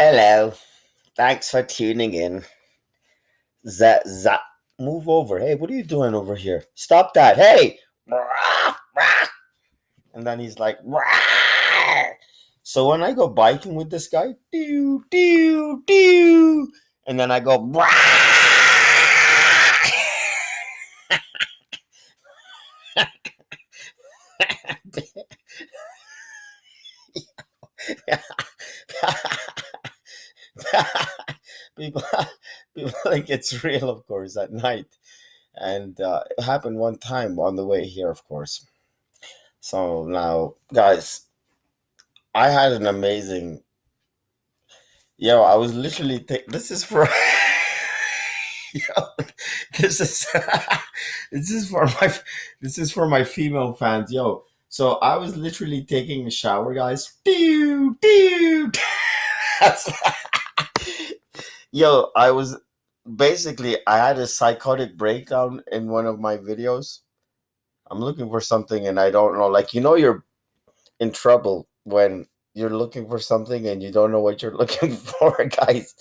Hello. Thanks for tuning in. Move over. Hey, what are you doing over here? Stop that. Hey. And then he's like, so when I go biking with this guy, doo, doo, doo, and then I go, people, people think it's real, of course, at night. And it happened one time on the way here, of course. So now, guys, I had an amazing. Yo, I was literally. This is for. Yo, this is. this is for my. This is for my female fans. Yo, so I was literally taking a shower, guys. Doo doo. That's- Yo, I was basically. I had a psychotic breakdown in one of my videos. I'm looking for something and I don't know. Like you're in trouble when you're looking for something and you don't know what you're looking for, guys.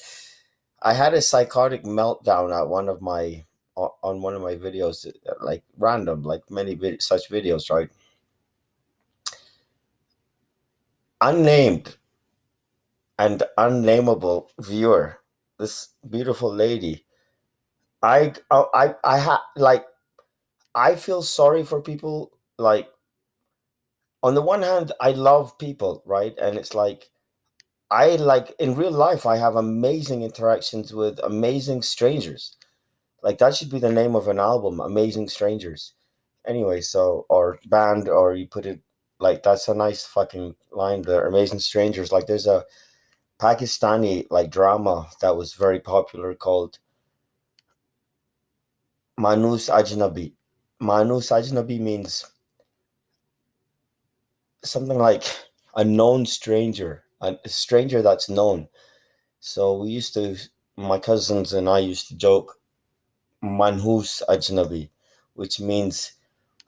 I had a psychotic meltdown at one of my on one of my videos, like random, like many such videos, right? Unnamed and unnameable viewer, this beautiful lady. Like I feel sorry for people. Like on the one hand, I love people, right? And it's like I like in real life, I have amazing interactions with amazing strangers. Like that should be the name of an album, Amazing Strangers. Anyway, so or band, or you put it like that's a nice fucking line there. Amazing Strangers. Like there's a Pakistani like drama that was very popular called Manus Ajnabi. Manus Ajnabi means something like a known stranger, a stranger that's known. So my cousins and I used to joke Manhus Ajnabi, which means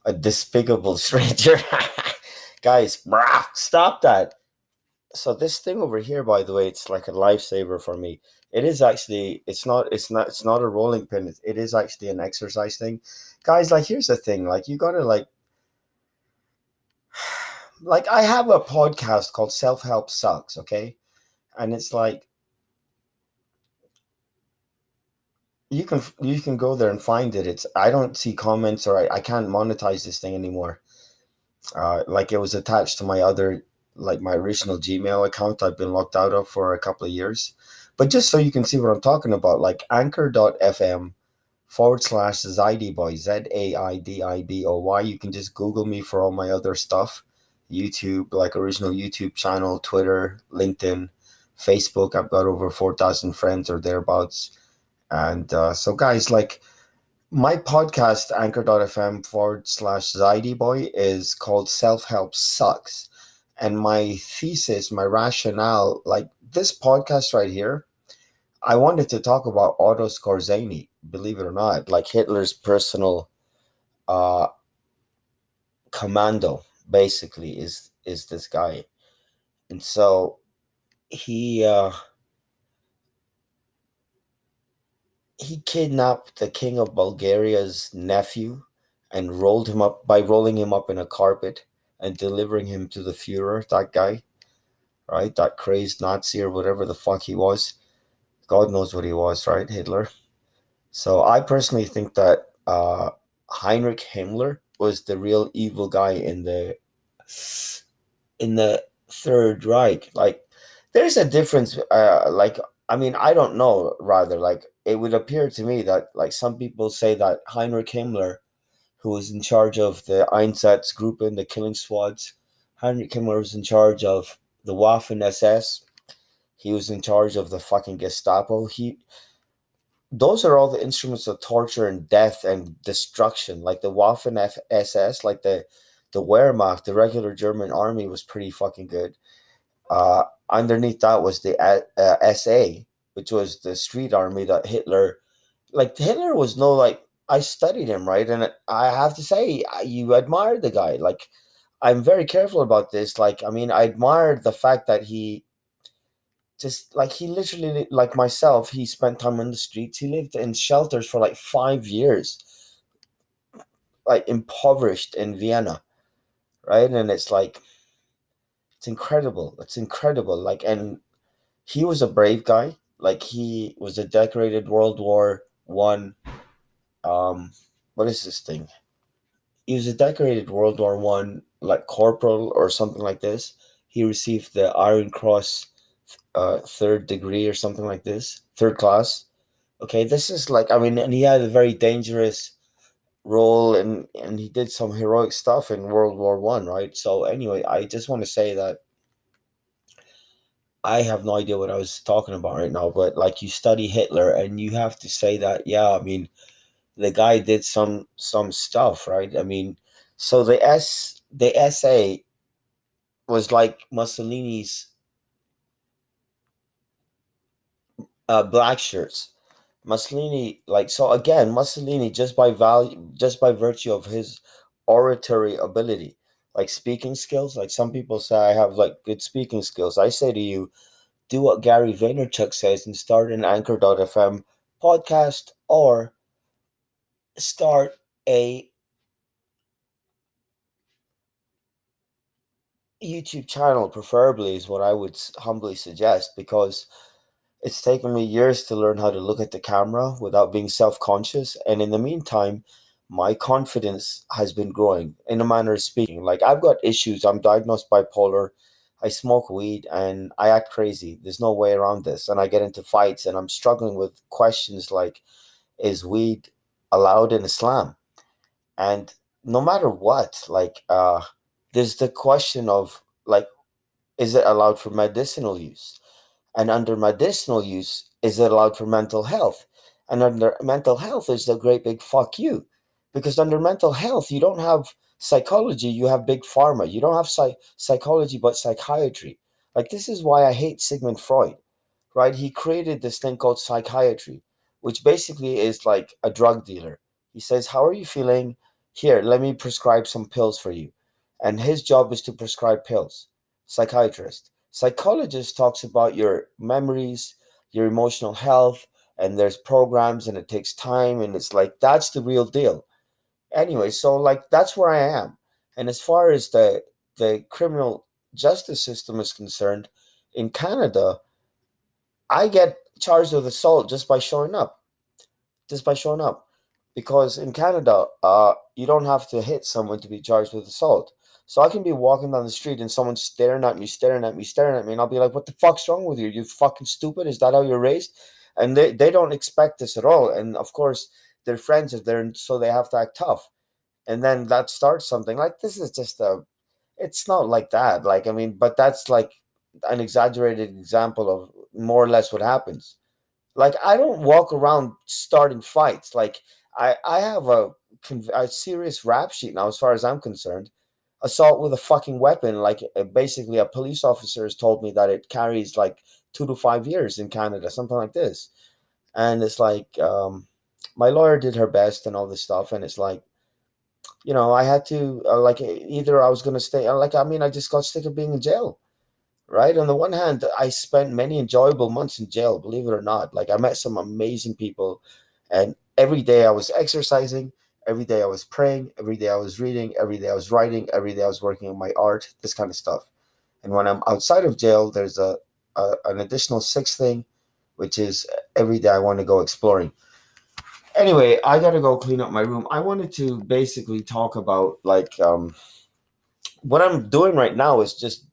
a despicable stranger. Guys, brah, stop that. So this thing over here, by the way, it's like a lifesaver for me. It is actually, it's not a rolling pin. It is actually an exercise thing. Guys, like, here's the thing. Like, you gotta like, I have a podcast called Self Help Sucks, okay? And it's like, you can go there and find it. I don't see comments, or I can't monetize this thing anymore. Like it was attached to my other, like my original Gmail account I've been locked out of for a couple of years. But just so you can see what I'm talking about, like anchor.fm/Zaidiboy, ZAIDIBOY. You can just Google me for all my other stuff. YouTube, like original YouTube channel, Twitter, LinkedIn, Facebook. I've got over 4,000 friends or thereabouts. And so, guys, like, my podcast, anchor.fm/Zaidiboy, is called Self Help Sucks. And my thesis, my rationale, like this podcast right here, I wanted to talk about Otto Skorzeny, believe it or not, like Hitler's personal uh, commando, basically, is this guy. And so he he kidnapped the king of Bulgaria's nephew and rolled him up by rolling him up in a carpet and delivering him to the Führer, that guy, right? That crazed Nazi or whatever the fuck he was. God knows what he was, right? Hitler. So I personally think that Heinrich Himmler was the real evil guy in the Third Reich. Like, there's a difference. Like, I mean, I don't know. Rather, like, it would appear to me that, like, some people say that Heinrich Himmler, who was in charge of the Einsatzgruppen, the killing squads, Heinrich Himmler was in charge of the Waffen SS. He was in charge of the fucking Gestapo. Those are all the instruments of torture and death and destruction. Like the Waffen SS, like the Wehrmacht, the regular German army, was pretty fucking good. Underneath that was the SA, which was the street army that Hitler was no, like, I studied him, right? And I have to say, you admire the guy. Like, I'm very careful about this. Like, I mean, I admired the fact that he just like he literally, like myself, he spent time on the streets. He lived in shelters for like 5 years, like impoverished in Vienna, right? And it's like it's incredible. It's incredible. Like, and he was a brave guy. Like, he was a decorated World War I. What is this thing? He was a decorated World War I, like corporal or something like this. He received the Iron Cross, third degree or something like this, third class. Okay, this is like, I mean, and he had a very dangerous role, and he did some heroic stuff in World War I, right? So anyway, I just want to say that I have no idea what I was talking about right now, but like, you study Hitler and you have to say that, yeah, I mean, the guy did some stuff, right? I mean, so the SA was like Mussolini's black shirts. Mussolini, like, so again, Mussolini, just by virtue of his oratory ability, like speaking skills. Like, some people say I have like good speaking skills. I say to you, do what Gary Vaynerchuk says and start an Anchor.fm podcast, or start a YouTube channel, preferably, is what I would humbly suggest, because it's taken me years to learn how to look at the camera without being self conscious. And in the meantime, my confidence has been growing, in a manner of speaking. Like, I've got issues. I'm diagnosed bipolar. I smoke weed and I act crazy. There's no way around this. And I get into fights and I'm struggling with questions like, is weed allowed in Islam? And no matter what, like, there's the question of, like, is it allowed for medicinal use? And under medicinal use, is it allowed for mental health? And under mental health is the great big fuck you. Because under mental health, you don't have psychology, you have big pharma. You don't have psychology, but psychiatry. Like, this is why I hate Sigmund Freud, right? He created this thing called psychiatry, which basically is like a drug dealer. He says, how are you feeling? Here, let me prescribe some pills for you. And his job is to prescribe pills. Psychiatrist. Psychologist talks about your memories, your emotional health, and there's programs and it takes time, and it's like, that's the real deal. Anyway, so like, that's where I am. And as far as the criminal justice system is concerned, in Canada, I get charged with assault just by showing up, because in Canada, you don't have to hit someone to be charged with assault. So I can be walking down the street and someone's staring at me, staring at me, staring at me, and I'll be like, "What the fuck's wrong with you? You fucking stupid? Is that how you're raised?" And they don't expect this at all. And of course, their friends are there, so they have to act tough. And then that starts something. Like, this is just a, it's not like that. Like, I mean, but that's like an exaggerated example of more or less what happens. Like, I don't walk around starting fights. Like, I have a serious rap sheet now, as far as I'm concerned. Assault with a fucking weapon. Like, basically, a police officer has told me that it carries like 2 to 5 years in Canada, something like this. And it's like, my lawyer did her best and all this stuff, and it's like, I had to, like, either I was gonna stay. Like, I mean, I just got sick of being in jail, right? On the one hand, I spent many enjoyable months in jail, believe it or not. Like, I met some amazing people, and every day I was exercising, every day I was praying, every day I was reading, every day I was writing, every day I was working on my art, this kind of stuff. And when I'm outside of jail, there's an additional sixth thing, which is every day I want to go exploring. Anyway, I gotta go clean up my room. I wanted to basically talk about, like, what I'm doing right now is just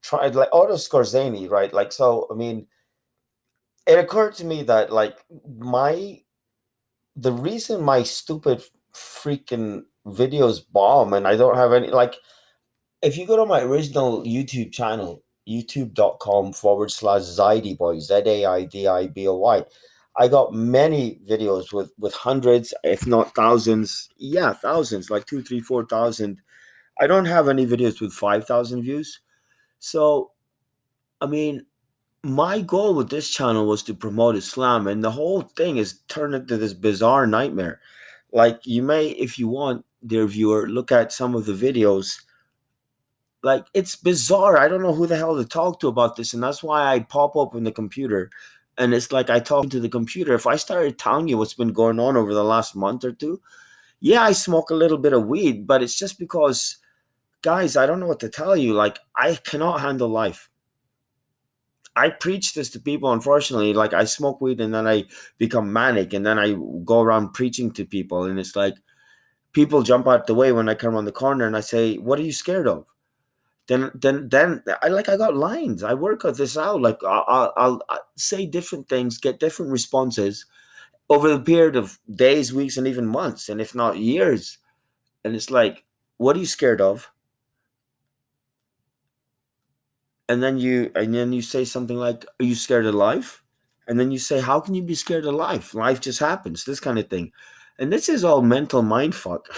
try, like, Otto Skorzeny, right? Like, so I mean, it occurred to me that, like, my the reason my stupid freaking videos bomb and I don't have any, like, if you go to my original YouTube channel, youtube.com/, Zaidiboy, Zaidiboy, I got many videos with hundreds, if not thousands, yeah, thousands, like two, three, 4,000. I don't have any videos with 5,000 views. So, I mean, my goal with this channel was to promote Islam, and the whole thing is turned into this bizarre nightmare. Like, you may, if you want, dear viewer, look at some of the videos. Like, it's bizarre. I don't know who the hell to talk to about this, and that's why I pop open the computer, and it's like I talk to the computer. If I started telling you what's been going on over the last month or two, yeah, I smoke a little bit of weed, but it's just because, guys, I don't know what to tell you. Like, I cannot handle life. I preach this to people, unfortunately. Like, I smoke weed and then I become manic, and then I go around preaching to people, and it's like people jump out the way when I come around the corner, and I say, "What are you scared of?" Then I got lines. I work this out. Like, I'll say different things, get different responses over the period of days, weeks, and even months, and if not years. And it's like, what are you scared of? And then you say something like, "Are you scared of life?" And then you say, "How can you be scared of life? Life just happens." This kind of thing. And this is all mental mind fuck.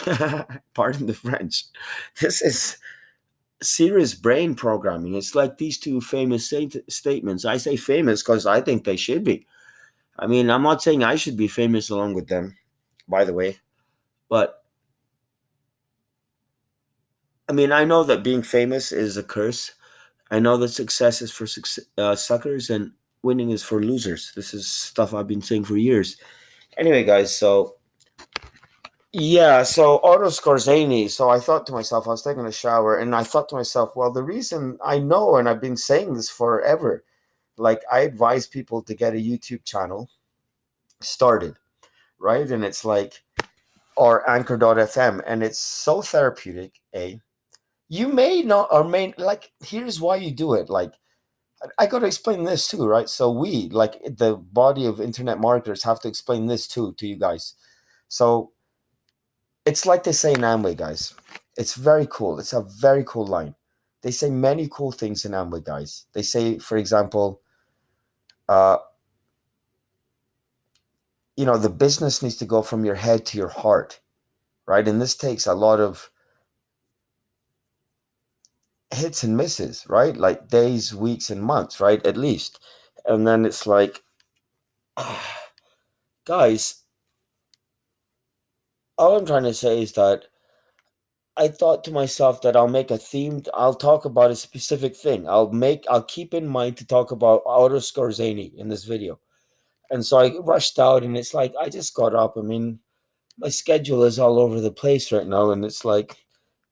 Pardon the French. This is serious brain programming. It's like these two famous statements. I say famous because I think they should be. I mean, I'm not saying I should be famous along with them, by the way. But I mean, I know that being famous is a curse. I know that success is for suckers and winning is for losers. This is stuff I've been saying for years. Anyway, guys, so yeah, so Otto Skorzeny. So I thought to myself, I was taking a shower, and I thought to myself, well, the reason I know, and I've been saying this forever, like, I advise people to get a YouTube channel started, right? And it's like, or Anchor.fm, and it's so therapeutic, eh? You may not, or may, like, here's why you do it. Like, I got to explain this too, right? So we, like the body of internet marketers, have to explain this too to you guys. So it's like they say in Amway, guys. It's very cool. It's a very cool line. They say many cool things in Amway, guys. They say, for example, uh, the business needs to go from your head to your heart, right? And this takes a lot of hits and misses, right? Like days, weeks, and months, right? At least. And then it's like, guys, all I'm trying to say is that I thought to myself that I'll talk about a specific thing. I'll keep in mind to talk about Otto Skorzeny in this video. And so I rushed out, and it's like, I just got up. I mean, my schedule is all over the place right now. And it's like,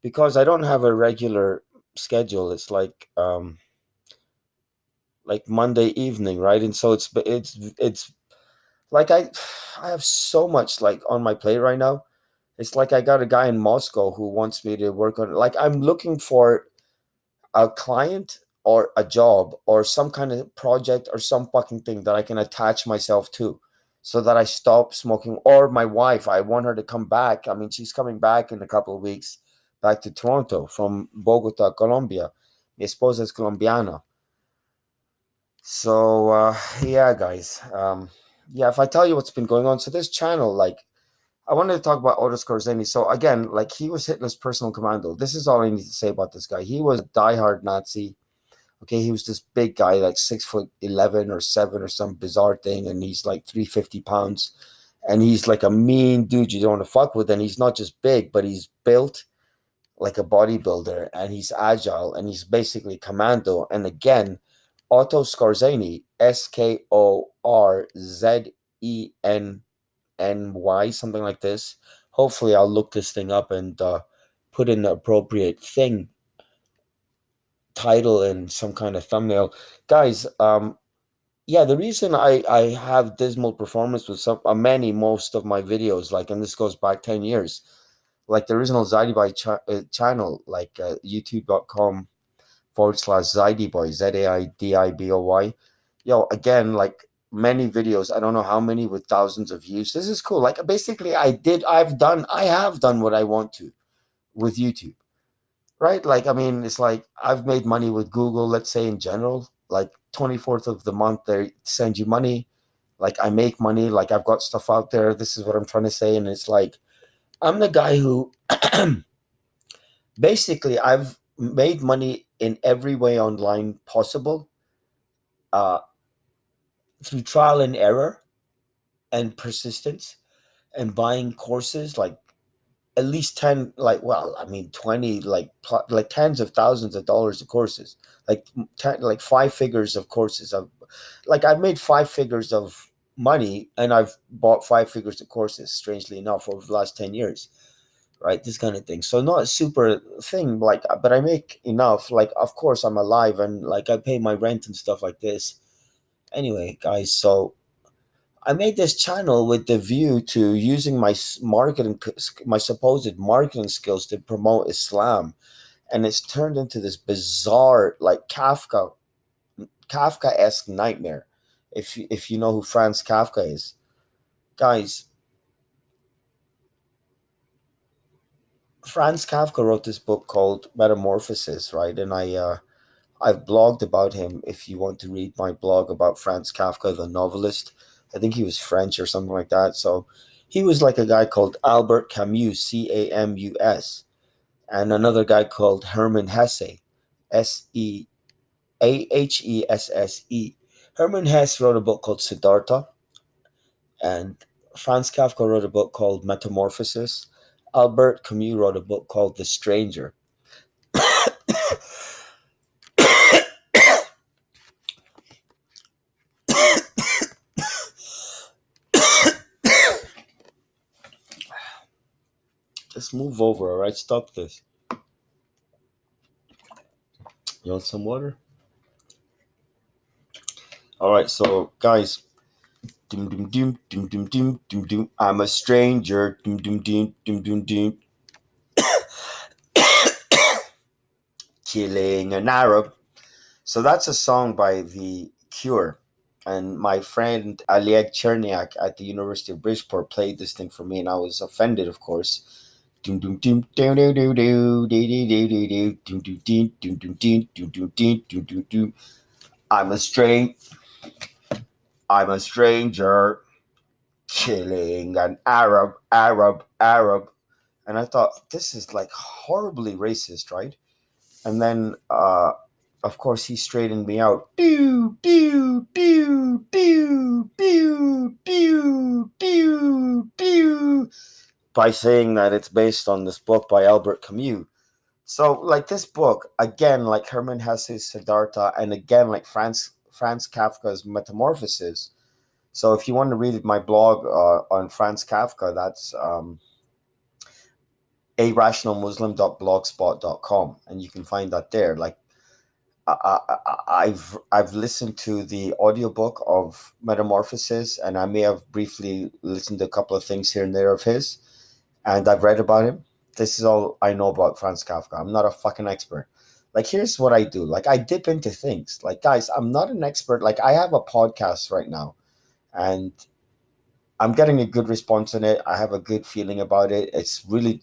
because I don't have a regular schedule, it's like Monday evening, right? And so it's like, I have so much like on my plate right now. It's like I got a guy in Moscow who wants me to work on, like, I'm looking for a client or a job or some kind of project or some fucking thing that I can attach myself to, so that I stop smoking. Or my wife, I want her to come back. I mean, she's coming back in a couple of weeks, back to Toronto from Bogota, Colombia. Mi esposa es colombiana. So yeah, guys. Yeah, if I tell you what's been going on, so this channel, like, I wanted to talk about Otto Skorzeny. So again, like, he was Hitler's personal commando. This is all I need to say about this guy. He was a diehard Nazi. Okay, he was this big guy, like 6'11" or 7" or some bizarre thing, and he's like 350 pounds, and he's like a mean dude you don't want to fuck with. And he's not just big, but he's built like a bodybuilder, and he's agile, and he's basically commando. And again, Otto Skorzeny, Skorzeny, something like this. Hopefully, I'll look this thing up and put in the appropriate thing, title, and some kind of thumbnail. Guys, yeah, the reason I have dismal performance with most of my videos, like, and this goes back 10 years, like the original Zaidiboy channel, like youtube.com/Zaidiboy, Zaidiboy. Yo, again, like, many videos, I don't know how many, with thousands of views. This is cool. Like, basically, I have done what I want to with YouTube, right? Like, I mean, it's like I've made money with Google, let's say, in general, like 24th of the month, they send you money. Like, I make money, like, I've got stuff out there. This is what I'm trying to say. And it's like, I'm the guy who basically, I've made money in every way online possible, uh, through trial and error and persistence, and buying courses, like at least 10, like, well, I mean 20, like tens of thousands of dollars of courses, like 10, like five figures of courses. I've made five figures of money, and I've bought five figures of courses, strangely enough, over the last 10 years, right? This kind of thing. So not a super thing, like, but I make enough. Like, of course I'm alive, and like I pay my rent and stuff like this. Anyway, guys, so I made this channel with the view to using my supposed marketing skills to promote Islam, and it's turned into this bizarre, like Kafka-esque nightmare. If you know who Franz Kafka is, guys, Franz Kafka wrote this book called Metamorphosis, right? And I've blogged about him. If you want to read my blog about Franz Kafka, the novelist, I think he was French or something like that. So he was like a guy called Albert Camus, Camus, and another guy called Hermann Hesse, Sehesse. Hermann Hesse wrote a book called Siddhartha, and Franz Kafka wrote a book called Metamorphosis. Albert Camus wrote a book called The Stranger. Just move over, all right? Stop this. You want some water? All right, so guys, doom doom doom doom doom doom doom doom. I'm a stranger. Doom doom doom doom doom doom. Killing an Arab. So that's a song by The Cure. And my friend Oleg Cherniak at the University of Bridgeport played this thing for me, and I was offended, of course. Doom doom doom doom doom doom doom doom doom doom doom doom doom doom doom doom doom doom. I'm a stranger. I'm a stranger. Killing an Arab. And I thought, this is like horribly racist, right? And then, of course, he straightened me out. Do, do, do, do, do, do, do, do, by saying that it's based on this book by Albert Camus. So, like this book, again, like Hermann Hesse's Siddhartha, and again, like Franz Kafka's Metamorphosis. So, if you want to read my blog on Franz Kafka, that's arationalmuslim.blogspot.com, and you can find that there. Like, I've listened to the audiobook of Metamorphosis, and I may have briefly listened to a couple of things here and there of his, and I've read about him. This is all I know about Franz Kafka. I'm not a fucking expert. Like, here's what I do. Like, I dip into things. Like, guys, I'm not an expert. Like, I have a podcast right now, and I'm getting a good response on it. I have a good feeling about it. It's really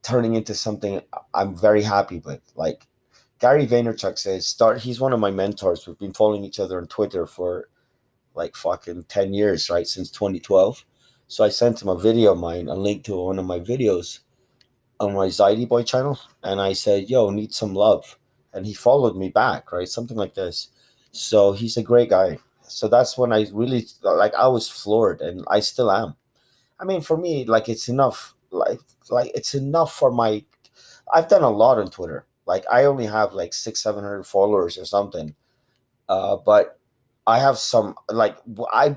turning into something I'm very happy with. Like, Gary Vaynerchuk says, he's one of my mentors. We've been following each other on Twitter for like fucking 10 years, right? Since 2012. So I sent him a video of mine, a link to one of my videos on my Zaidi Boy channel. And I said, yo, need some love. And he followed me back, right? Something like this. So he's a great guy. So that's when I really, like, I was floored, and I still am. I mean, for me, like, it's enough. Like it's enough for my. I've done a lot on Twitter. Like, I only have like 700 followers or something. But I have some, like, I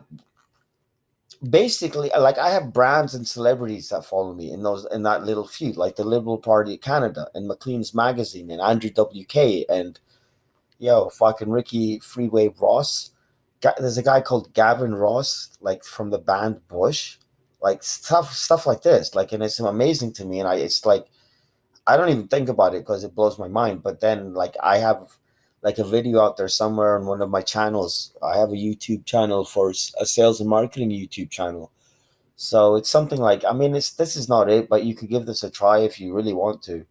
basically, like, I have brands and celebrities that follow me in that little feud, like the Liberal Party of Canada and Maclean's Magazine and Andrew WK and fucking Ricky Freeway Ross. There's a guy called Gavin Ross, like from the band Bush, like stuff like this. Like, and it's amazing to me, and it's like I don't even think about it because it blows my mind. But then, like, I have like a video out there somewhere on one of my channels. I have a YouTube channel for a sales and marketing YouTube channel. So it's something like, I mean, this is not it, but you could give this a try if you really want to.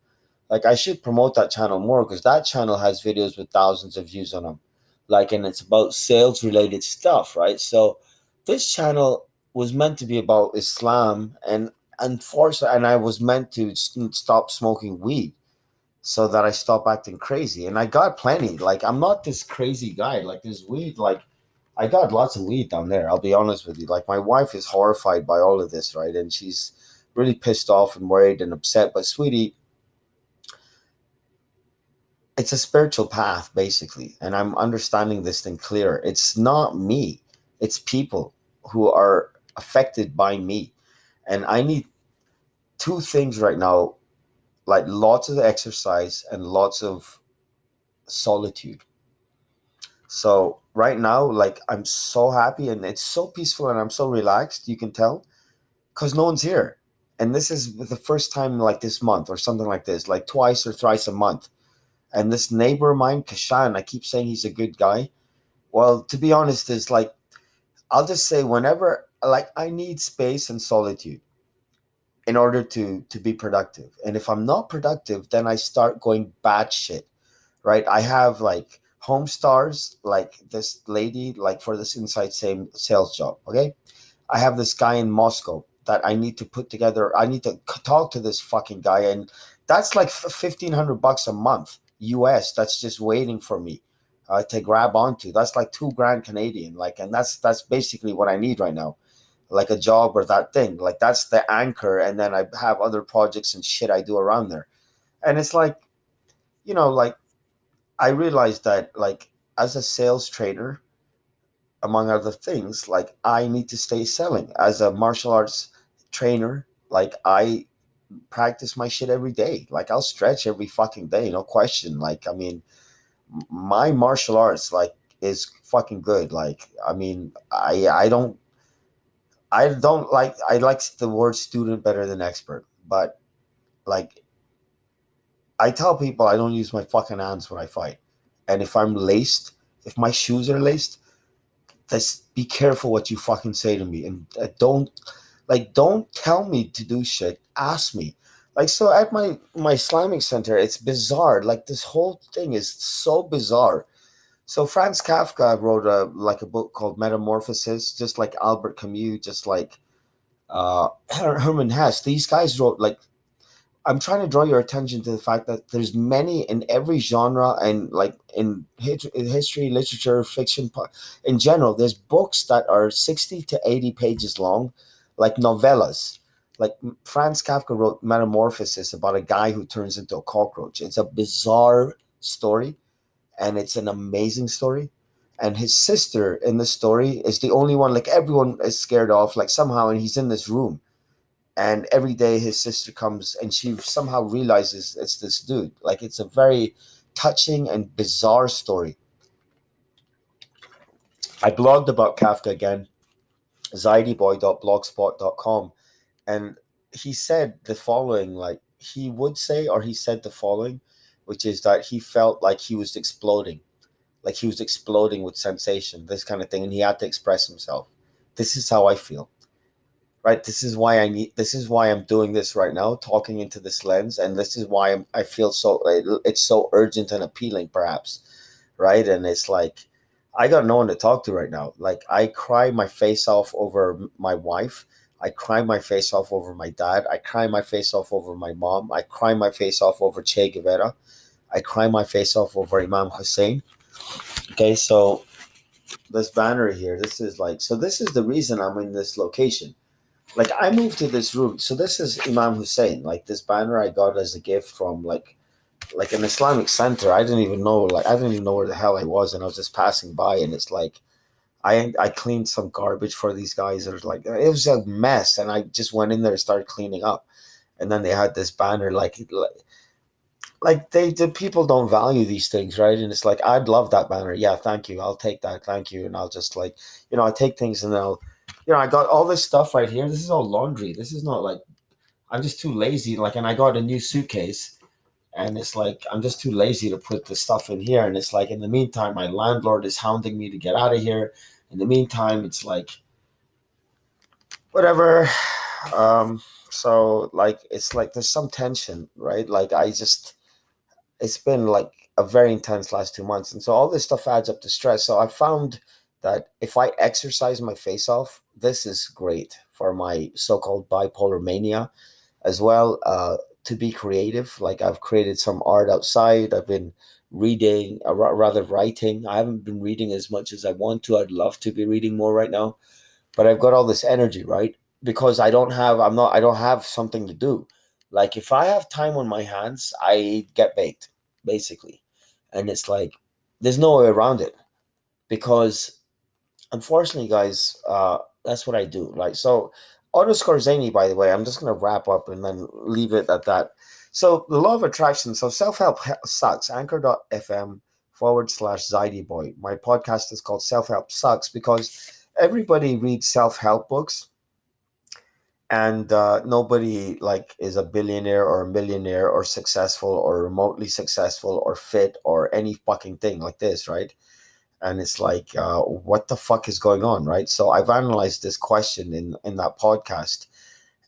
Like, I should promote that channel more, because that channel has videos with thousands of views on them. Like, and it's about sales related stuff, right? So this channel was meant to be about Islam, and unfortunately, and I was meant to stop smoking weed so that I stop acting crazy. And I got plenty. Like, I'm not this crazy guy. Like, this weed, like, I got lots of weed down there. I'll be honest with you. Like, my wife is horrified by all of this, right? And she's really pissed off and worried and upset. But sweetie, it's a spiritual path basically, and I'm understanding this thing clear. It's not me, it's people who are affected by me, and I need two things right now, like lots of exercise and lots of solitude. So right now, like I'm so happy and it's so peaceful and I'm so relaxed, you can tell, because no one's here. And this is the first time like this month or something like this, like twice or thrice a month. And this neighbor of mine, Kashan, I keep saying he's a good guy. Well, to be honest, is like I'll just say whenever like I need space and solitude in order to be productive. And if I'm not productive, then I start going batshit, right? I have like home stars, like this lady, like for this inside same sales job. Okay, I have this guy in Moscow that I need to put together. I need to talk to this fucking guy, and that's like $1,500 a month US. That's just waiting for me to grab onto. That's like 2 grand Canadian. Like, and that's basically what I need right now, like a job or that thing. Like that's the anchor, and then I have other projects and shit I do around there. And it's like, like I realized that like as a sales trainer, among other things, like I need to stay selling. As a martial arts trainer, like I practice my shit every day. Like I'll stretch every fucking day, no question. Like I mean, my martial arts like is fucking good. Like I mean, I don't like I like the word student better than expert, but like I tell people I don't use my fucking hands when I fight. And if I'm laced, if my shoes are laced, just be careful what you fucking say to me, and don't tell me to do shit. Ask me. Like so at my Islamic center, it's bizarre. Like this whole thing is so bizarre. So Franz Kafka wrote a book called Metamorphosis, just like Albert Camus, just like Herman Hesse. These guys wrote like I'm trying to draw your attention to the fact that there's many in every genre and like in history, literature, fiction, in general. There's books that are 60 to 80 pages long, like novellas. Like Franz Kafka wrote Metamorphosis about a guy who turns into a cockroach. It's a bizarre story, and it's an amazing story. And his sister in the story is the only one like everyone is scared of, like somehow, and he's in this room, and every day his sister comes and she somehow realizes it's this dude. Like it's a very touching and bizarre story. I blogged about Kafka again, zaidiboy.blogspot.com, and he said the following, like he would say, or he said the following, which is that he felt like he was exploding, with sensation, this kind of thing, and he had to express himself. This is how I feel, right? This is why I'm doing this right now, talking into this lens, and this is why I feel so it's so urgent and appealing, perhaps, right? And it's like I got no one to talk to right now. Like I cry my face off over my wife, I cry my face off over my dad, I cry my face off over my mom, I cry my face off over Che Guevara, I cry my face off over Imam Hussein. Okay, so this banner here, this is like, so this is the reason I'm in this location. Like I moved to this room. So this is Imam Hussein. Like this banner I got as a gift from like an Islamic center. I didn't even know, like I didn't even know where the hell I was, and I was just passing by, and it's like I cleaned some garbage for these guys. It was like it was a mess, and I just went in there and started cleaning up. And then they had this banner like they the people don't value these things, right? And it's like I'd love that banner. Yeah, thank you. I'll take that. Thank you. And I'll just like, I take things and I'll, I got all this stuff right here. This is all laundry. This is not like I'm just too lazy. Like, and I got a new suitcase, and it's like I'm just too lazy to put the stuff in here. And it's like in the meantime, my landlord is hounding me to get out of here. In the meantime, it's like whatever. So like it's like there's some tension, right? Like it's been like a very intense last 2 months, and so all this stuff adds up to stress. So I found that if I exercise my face off, this is great for my so-called bipolar mania as well. To be creative, like I've created some art outside. I've been reading, rather writing. I haven't been reading as much as I want to. I'd love to be reading more right now, but I've got all this energy, right? because I don't have something to do. Like if I have time on my hands, I get baked, basically. And it's like there's no way around it, because unfortunately, guys, that's what I do. Like, so Otto Skorzeny, by the way, I'm just gonna wrap up and then leave it at that. So the law of attraction. So self-help sucks. Anchor.fm/Boy. My podcast is called Self Help Sucks because everybody reads self-help books, and nobody like is a billionaire or a millionaire or successful or remotely successful or fit or any fucking thing like this, right? And it's like, what the fuck is going on, right? So I've analyzed this question in that podcast,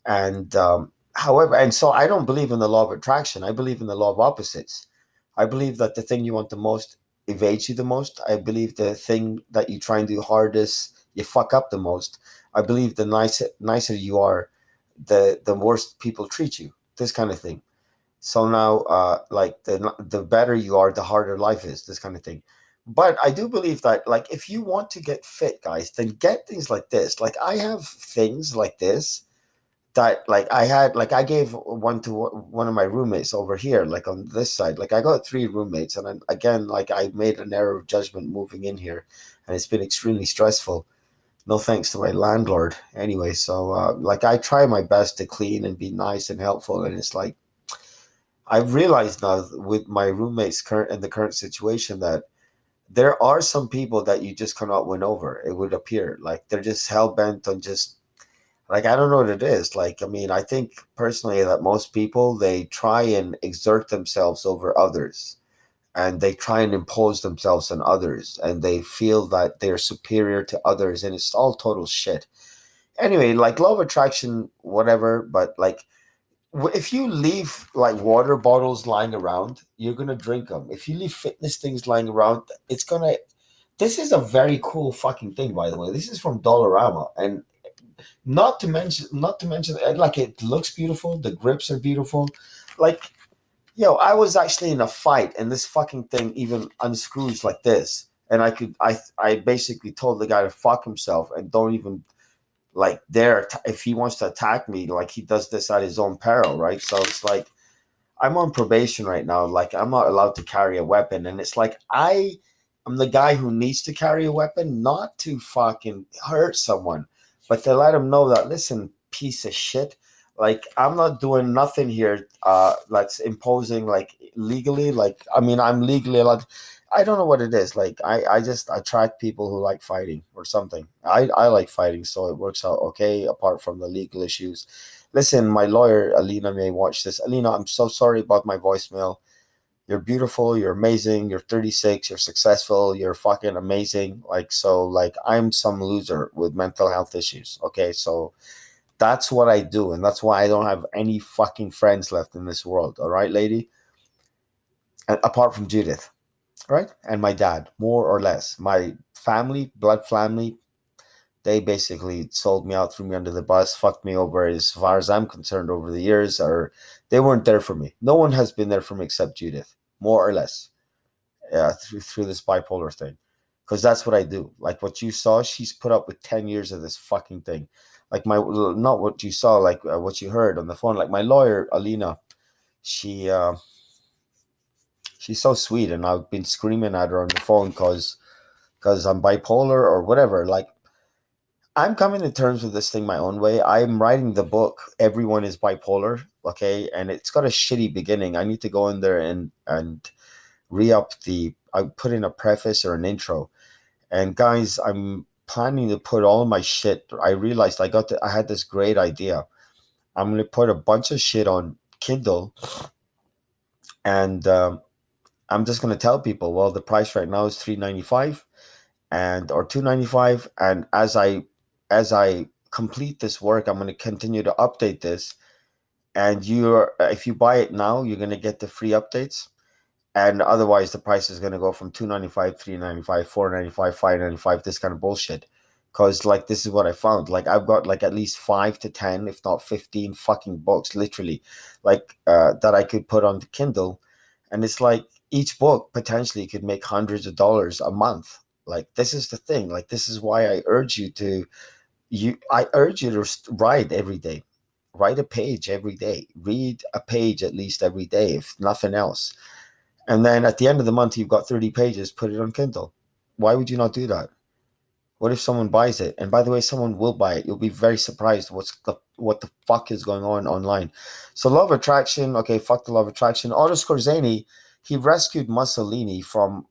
and however, and so I don't believe in the law of attraction. I believe in the law of opposites. I believe that the thing you want the most evades you the most. I believe the thing that you try and do hardest, you fuck up the most. I believe the nicer you are, the worse people treat you. This kind of thing. So now, like the better you are, the harder life is. This kind of thing. But I do believe that, like, if you want to get fit, guys, then get things like this. Like I have things like this that, like, I gave one to one of my roommates over here, like on this side. Like I got three roommates, and then, again, like I made an error of judgment moving in here, and it's been extremely stressful. No thanks to my landlord. Anyway, so like I try my best to clean and be nice and helpful, and it's like I've realized now with my roommates current in the current situation that there are some people that you just cannot win over. It would appear like they're just hell bent on just, like, I don't know what it is. Like, I mean, I think personally that most people, they try and exert themselves over others, and they try and impose themselves on others, and they feel that they're superior to others, and it's all total shit. Anyway, like law of attraction, whatever, but like if you leave like water bottles lying around, you're gonna drink them. If you leave fitness things lying around, it's gonna. This is a very cool fucking thing, by the way. This is from Dollarama, and not to mention, like, it looks beautiful. The grips are beautiful. Like, yo, I was actually in a fight, and this fucking thing even unscrews like this, and I basically told the guy to fuck himself and don't even like dare, if he wants to attack me, like he does this at his own peril, right? So it's like I'm on probation right now. Like I'm not allowed to carry a weapon, and it's like I'm the guy who needs to carry a weapon, not to fucking hurt someone, but to let him know that, listen, piece of shit. Like I'm not doing nothing here. That's imposing like legally. Like I mean, I'm legally allowed. I don't know what it is. Like I just attract people who like fighting or something. I like fighting, so it works out okay. Apart from the legal issues, listen, my lawyer, Alina, may watch this. Alina, I'm so sorry about my voicemail. You're beautiful. You're amazing. You're 36. You're successful. You're fucking amazing. Like, so, like, I'm some loser with mental health issues. Okay. So that's what I do. And that's why I don't have any fucking friends left in this world. All right, lady? And apart from Judith, right? And my dad, more or less. My family, blood family, they basically sold me out, threw me under the bus, fucked me over as far as I'm concerned over the years, or they weren't there for me. No one has been there for me except Judith, more or less, through this bipolar thing. Because that's what I do. Like what you saw, she's put up with 10 years of this fucking thing. Like not what you saw, like what you heard on the phone. Like my lawyer, Alina, she, she's so sweet, and I've been screaming at her on the phone because I'm bipolar or whatever. Like, I'm coming to terms with this thing my own way. I'm writing the book. Everyone is bipolar, okay, and it's got a shitty beginning. I need to go in there and re-up the. I put in a preface or an intro, and guys, I'm planning to put all my shit. I realized I had this great idea. I'm gonna put a bunch of shit on Kindle, and I'm just gonna tell people, well, the price right now is $3.95 and or $2.95, and as I complete this work, I'm going to continue to update this, and if you buy it now, you're going to get the free updates, and otherwise the price is going to go from $2.95, $3.95, $4.95, $5.95, this kind of bullshit. Because, like, this is what I found. Like, I've got like at least 5 to 10, if not 15 fucking books, literally, like, that I could put on the Kindle, and it's like each book potentially could make hundreds of dollars a month. Like, this is the thing. Like, this is why I urge you to I urge you to write every day. Write a page every day. Read a page at least every day, if nothing else. And then at the end of the month, you've got 30 pages, put it on Kindle. Why would you not do that? What if someone buys it? And by the way, someone will buy it. You'll be very surprised what the fuck is going on online. So law of attraction, okay, fuck the law of attraction. Otto Skorzeny, he rescued Mussolini from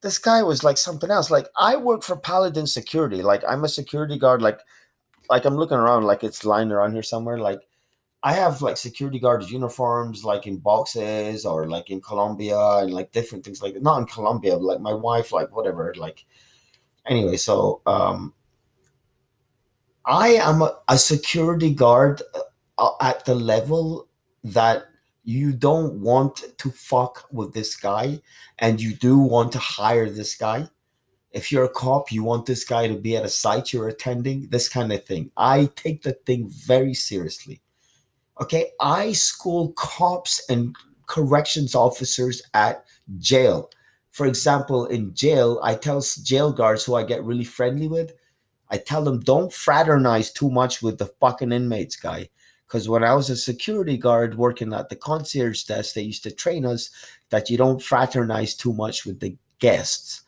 this guy was like something else. Like I work for Paladin Security. Like I'm a security guard. Like I'm looking around like it's lying around here somewhere. Like I have like security guard uniforms like in boxes or like in Colombia and like different things like that. Not in Colombia, but like my wife, like whatever. Like anyway, so I am a security guard at the level that you don't want to fuck with this guy and you do want to hire this guy. If you're a cop, you want this guy to be at a site you're attending, this kind of thing. I take the thing very seriously. Okay, I school cops and corrections officers at jail. For example, in jail, I tell jail guards who I get really friendly with, I tell them don't fraternize too much with the fucking inmates, guy. Because when I was a security guard working at the concierge desk, they used to train us that you don't fraternize too much with the guests.